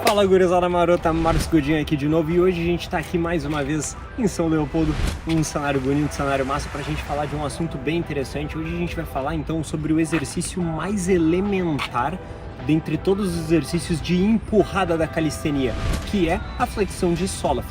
Fala, gurizada marota, Marcos Godinho aqui de novo, e hoje a gente tá aqui mais uma vez em São Leopoldo, um cenário bonito, um cenário massa, pra gente falar de um assunto bem interessante. Hoje a gente vai falar então sobre o exercício mais elementar dentre todos os exercícios de empurrada da calistenia, que é a flexão de solo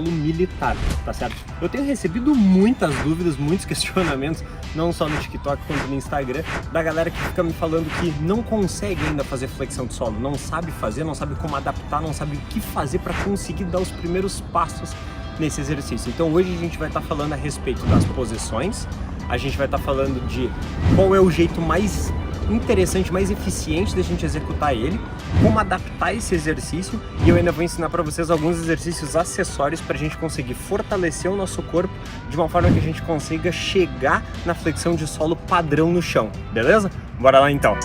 militar, tá certo? Eu tenho recebido muitas dúvidas, muitos questionamentos, não só no TikTok quanto no Instagram, da galera que fica me falando que não consegue ainda fazer flexão de solo, não sabe fazer, não sabe como adaptar, não sabe o que fazer para conseguir dar os primeiros passos nesse exercício. Então hoje a gente vai estar falando a respeito das posições, a gente vai estar falando de qual é o jeito mais interessante, mais eficiente da gente executar ele, como adaptar esse exercício, e eu ainda vou ensinar para vocês alguns exercícios acessórios para a gente conseguir fortalecer o nosso corpo de uma forma que a gente consiga chegar na flexão de solo padrão no chão, beleza? Bora lá então!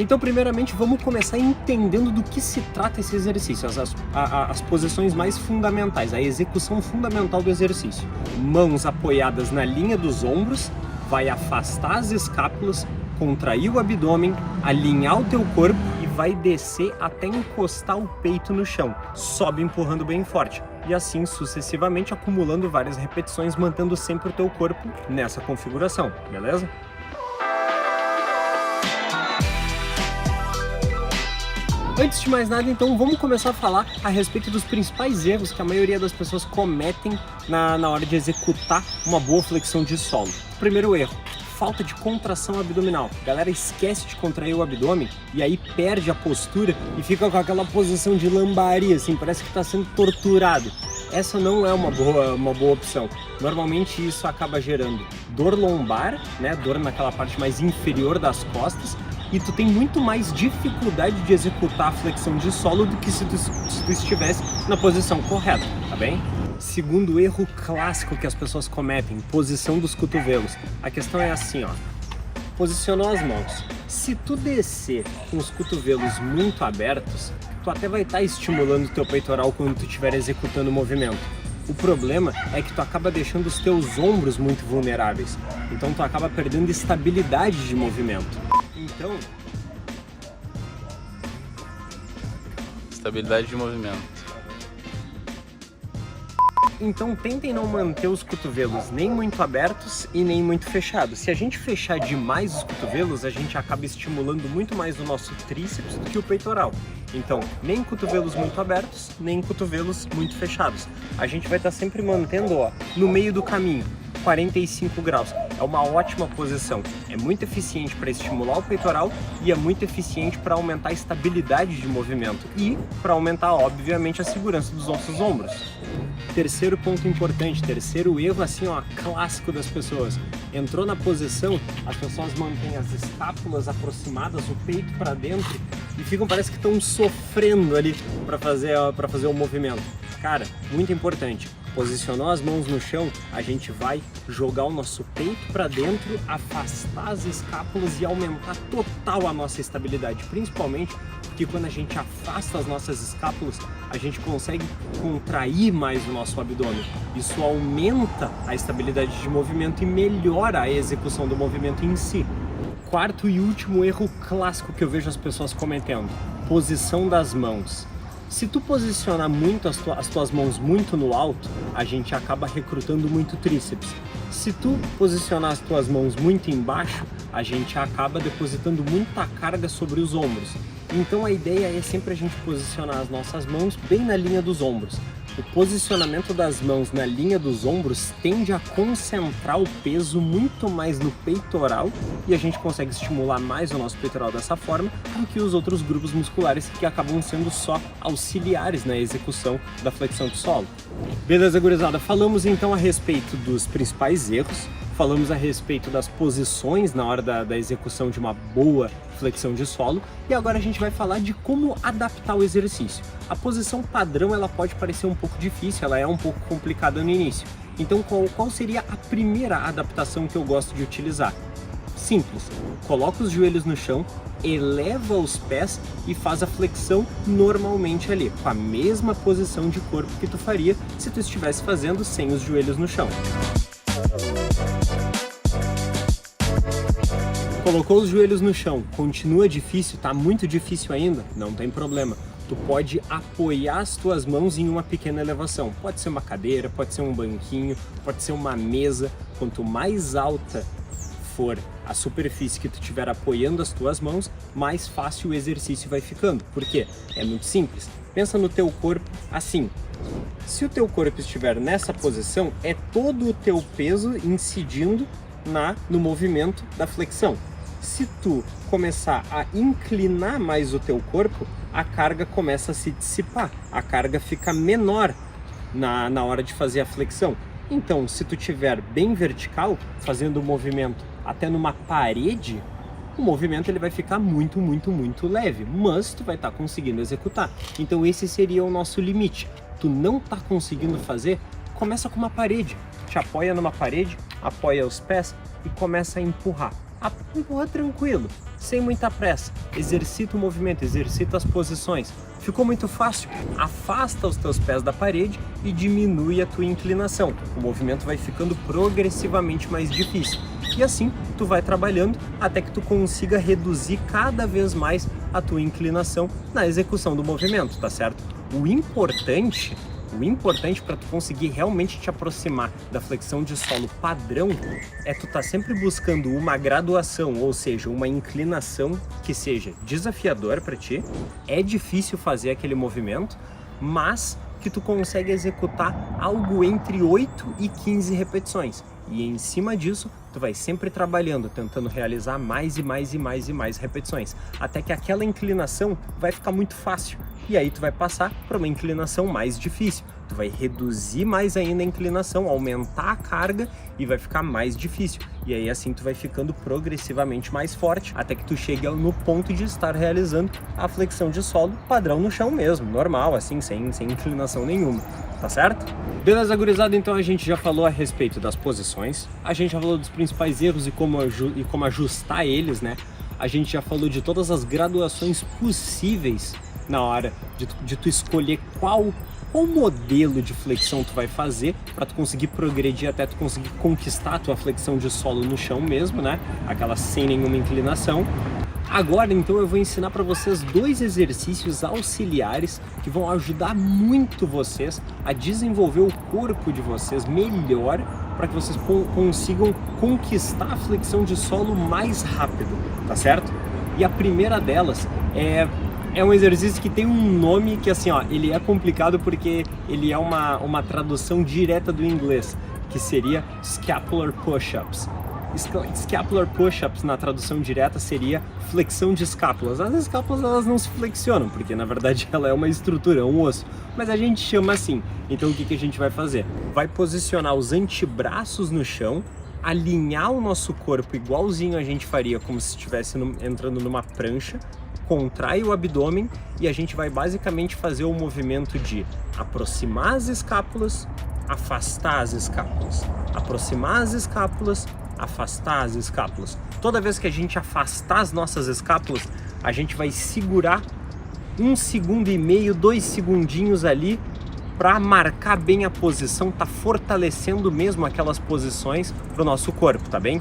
Então, primeiramente, vamos começar entendendo do que se trata esse exercício, as posições mais fundamentais, a execução fundamental do exercício. Mãos apoiadas na linha dos ombros, vai afastar as escápulas, contrair o abdômen, alinhar o teu corpo e vai descer até encostar o peito no chão. Sobe empurrando bem forte. E assim sucessivamente, acumulando várias repetições, mantendo sempre o teu corpo nessa configuração, beleza? Antes de mais nada, então, vamos começar a falar a respeito dos principais erros que a maioria das pessoas cometem na hora de executar uma boa flexão de solo. Primeiro erro, falta de contração abdominal. A galera esquece de contrair o abdômen e aí perde a postura e fica com aquela posição de lambari, assim, parece que está sendo torturado. Essa não é uma boa opção. Normalmente isso acaba gerando dor lombar, né, dor naquela parte mais inferior das costas, e tu tem muito mais dificuldade de executar a flexão de solo do que se tu estivesse na posição correta, tá bem? Segundo erro clássico que as pessoas cometem, posição dos cotovelos. A questão é assim, ó, posicionou as mãos. Se tu descer com os cotovelos muito abertos, tu até vai estar estimulando o teu peitoral quando tu estiver executando o movimento. O problema é que tu acaba deixando os teus ombros muito vulneráveis, então tu acaba perdendo estabilidade de movimento. Estabilidade de movimento. Então tentem não manter os cotovelos nem muito abertos e nem muito fechados. Se a gente fechar demais os cotovelos, a gente acaba estimulando muito mais o nosso tríceps do que o peitoral. Então, nem cotovelos muito abertos, nem cotovelos muito fechados. A gente vai estar sempre mantendo, ó, no meio do caminho, 45 graus. É uma ótima posição, é muito eficiente para estimular o peitoral e é muito eficiente para aumentar a estabilidade de movimento e para aumentar, obviamente, a segurança dos nossos ombros. Terceiro ponto importante, terceiro erro, assim, ó, clássico das pessoas. Entrou na posição, as pessoas mantêm as escápulas aproximadas, o peito para dentro e parece que estão sofrendo ali para fazer o movimento. Cara, muito importante. Posicionou as mãos no chão, a gente vai jogar o nosso peito para dentro, afastar as escápulas e aumentar total a nossa estabilidade, principalmente porque quando a gente afasta as nossas escápulas, a gente consegue contrair mais o nosso abdômen. Isso aumenta a estabilidade de movimento e melhora a execução do movimento em si. Quarto e último erro clássico que eu vejo as pessoas cometendo, posição das mãos. Se tu posicionar muito as tuas mãos muito no alto, a gente acaba recrutando muito tríceps. Se tu posicionar as tuas mãos muito embaixo, a gente acaba depositando muita carga sobre os ombros. Então a ideia é sempre a gente posicionar as nossas mãos bem na linha dos ombros. O posicionamento das mãos na linha dos ombros tende a concentrar o peso muito mais no peitoral e a gente consegue estimular mais o nosso peitoral dessa forma do que os outros grupos musculares que acabam sendo só auxiliares na execução da flexão de solo. Beleza, gurizada? Falamos então a respeito dos principais erros, falamos a respeito das posições na hora da execução de uma boa flexão de solo e agora a gente vai falar de como adaptar o exercício. A posição padrão ela pode parecer um pouco difícil, ela é um pouco complicada no início. Então qual seria a primeira adaptação que eu gosto de utilizar? Simples, coloca os joelhos no chão, eleva os pés e faz a flexão normalmente ali, com a mesma posição de corpo que tu faria se tu estivesse fazendo sem os joelhos no chão. Colocou os joelhos no chão, continua difícil, tá muito difícil ainda? Não tem problema. Tu pode apoiar as tuas mãos em uma pequena elevação. Pode ser uma cadeira, pode ser um banquinho, pode ser uma mesa. Quanto mais alta for a superfície que tu estiver apoiando as tuas mãos, mais fácil o exercício vai ficando. Por quê? É muito simples. Pensa no teu corpo assim. Se o teu corpo estiver nessa posição, é todo o teu peso incidindo no movimento da flexão. Se tu começar a inclinar mais o teu corpo, a carga começa a se dissipar, a carga fica menor na hora de fazer a flexão. Então, se tu estiver bem vertical, fazendo o movimento até numa parede, o movimento ele vai ficar muito leve, mas tu vai estar conseguindo executar. Então esse seria o nosso limite. Tu não está conseguindo fazer, começa com uma parede. Te apoia numa parede, apoia os pés e começa a empurrar. Empurra tranquilo, sem muita pressa. Exercita o movimento, exercita as posições. Ficou muito fácil? Afasta os teus pés da parede e diminui a tua inclinação. O movimento vai ficando progressivamente mais difícil. E assim, tu vai trabalhando até que tu consiga reduzir cada vez mais a tua inclinação na execução do movimento, tá certo? O importante para tu conseguir realmente te aproximar da flexão de solo padrão é tu tá sempre buscando uma graduação, ou seja, uma inclinação que seja desafiadora para ti. É difícil fazer aquele movimento, mas que tu consegue executar algo entre 8 e 15 repetições. E em cima disso, tu vai sempre trabalhando, tentando realizar mais e mais repetições, até que aquela inclinação vai ficar muito fácil. E aí tu vai passar para uma inclinação mais difícil. Tu vai reduzir mais ainda a inclinação, aumentar a carga e vai ficar mais difícil. E aí assim tu vai ficando progressivamente mais forte, até que tu chegue no ponto de estar realizando a flexão de solo padrão no chão mesmo, normal, assim, sem inclinação nenhuma. Tá certo? Beleza, gurizada? Então a gente já falou a respeito das posições, a gente já falou dos principais erros e como ajustar eles, né? A gente já falou de todas as graduações possíveis na hora de tu escolher qual modelo de flexão tu vai fazer para tu conseguir progredir até tu conseguir conquistar a tua flexão de solo no chão mesmo, né? Aquela sem nenhuma inclinação. Agora, então, eu vou ensinar para vocês 2 exercícios auxiliares que vão ajudar muito vocês a desenvolver o corpo de vocês melhor para que vocês consigam conquistar a flexão de solo mais rápido, tá certo? E a primeira delas é um exercício que tem um nome que, assim, ó, ele é complicado porque ele é uma tradução direta do inglês, que seria scapular push-ups. Scapular push-ups na tradução direta seria flexão de escápulas. As escápulas elas não se flexionam, porque na verdade ela é uma estrutura, é um osso, mas a gente chama assim. Então o que a gente vai fazer? Vai posicionar os antebraços no chão, alinhar o nosso corpo igualzinho a gente faria como se estivesse entrando numa prancha, contrai o abdômen e a gente vai basicamente fazer o movimento de aproximar as escápulas, afastar as escápulas, aproximar as escápulas, afastar as escápulas. Toda vez que a gente afastar as nossas escápulas, a gente vai segurar 1,5 segundo, 2 segundinhos ali para marcar bem a posição, tá fortalecendo mesmo aquelas posições pro nosso corpo, tá bem?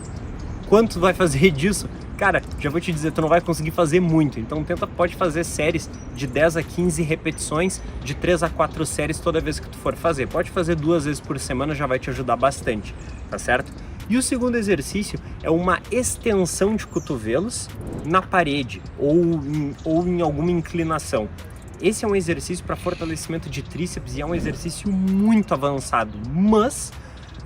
Quanto vai fazer disso? Cara, já vou te dizer, tu não vai conseguir fazer muito, então pode fazer séries de 10 a 15 repetições, de 3 a 4 séries toda vez que tu for fazer. Pode fazer 2 vezes por semana, já vai te ajudar bastante, tá certo? E o segundo exercício é uma extensão de cotovelos na parede ou em alguma inclinação. Esse é um exercício para fortalecimento de tríceps e é um exercício muito avançado, mas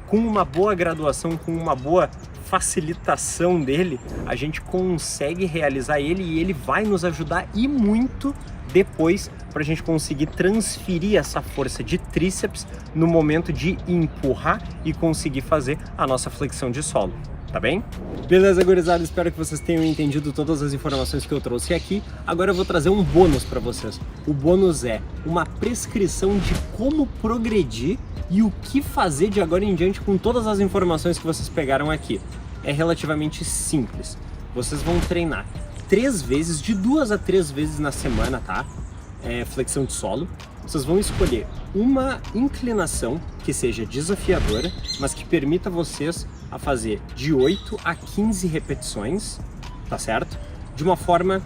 com uma boa graduação, com uma boa facilitação dele, a gente consegue realizar ele e ele vai nos ajudar e muito depois para a gente conseguir transferir essa força de tríceps no momento de empurrar e conseguir fazer a nossa flexão de solo. Tá bem? Beleza, gurizada? Espero que vocês tenham entendido todas as informações que eu trouxe aqui. Agora eu vou trazer um bônus para vocês. O bônus é uma prescrição de como progredir e o que fazer de agora em diante com todas as informações que vocês pegaram aqui. É relativamente simples. Vocês vão treinar 3 vezes, de 2 a 3 vezes na semana, tá? Flexão de solo. Vocês vão escolher uma inclinação que seja desafiadora, mas que permita vocês a fazer de 8 a 15 repetições, tá certo? De uma forma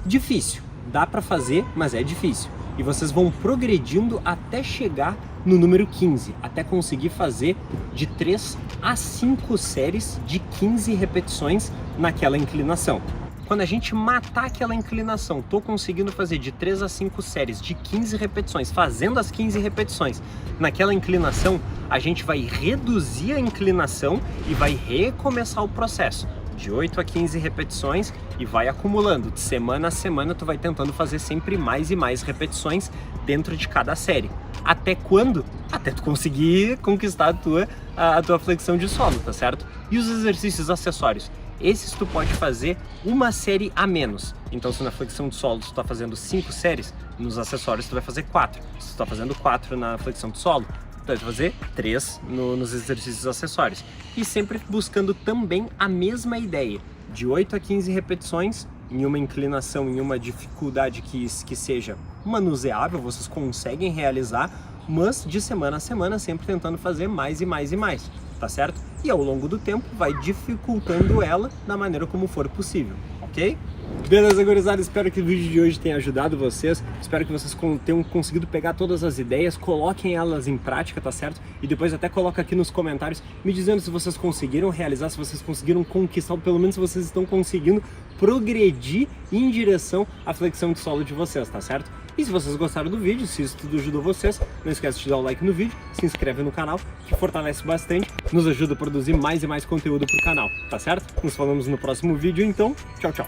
difícil. Dá pra fazer, mas é difícil. E vocês vão progredindo até chegar no número 15, até conseguir fazer de 3 a 5 séries de 15 repetições naquela inclinação. Quando a gente matar aquela inclinação, tô conseguindo fazer de 3 a 5 séries de 15 repetições, fazendo as 15 repetições naquela inclinação, a gente vai reduzir a inclinação e vai recomeçar o processo. De 8 a 15 repetições e vai acumulando. De semana a semana tu vai tentando fazer sempre mais e mais repetições dentro de cada série. Até quando? Até tu conseguir conquistar a tua flexão de solo, tá certo? E os exercícios acessórios? Esses tu pode fazer uma série a menos. Então se na flexão de solo tu tá fazendo 5 séries, nos acessórios tu vai fazer 4. Se tu tá fazendo 4 na flexão de solo, tu vai fazer 3 nos exercícios acessórios. E sempre buscando também a mesma ideia, de 8 a 15 repetições, em uma inclinação, em uma dificuldade que seja manuseável, vocês conseguem realizar, mas de semana a semana sempre tentando fazer mais e mais e mais, tá certo? E ao longo do tempo vai dificultando ela da maneira como for possível, ok? Beleza, gurizada? Espero que o vídeo de hoje tenha ajudado vocês. Espero que vocês tenham conseguido pegar todas as ideias, coloquem elas em prática, tá certo? E depois até coloca aqui nos comentários me dizendo se vocês conseguiram realizar, se vocês conseguiram conquistar, ou pelo menos se vocês estão conseguindo progredir em direção à flexão de solo de vocês, tá certo? E se vocês gostaram do vídeo, se isso tudo ajudou vocês, não esquece de dar o like no vídeo, se inscreve no canal, que fortalece bastante, nos ajuda a produzir mais e mais conteúdo pro canal, tá certo? Nos falamos no próximo vídeo, então, tchau, tchau!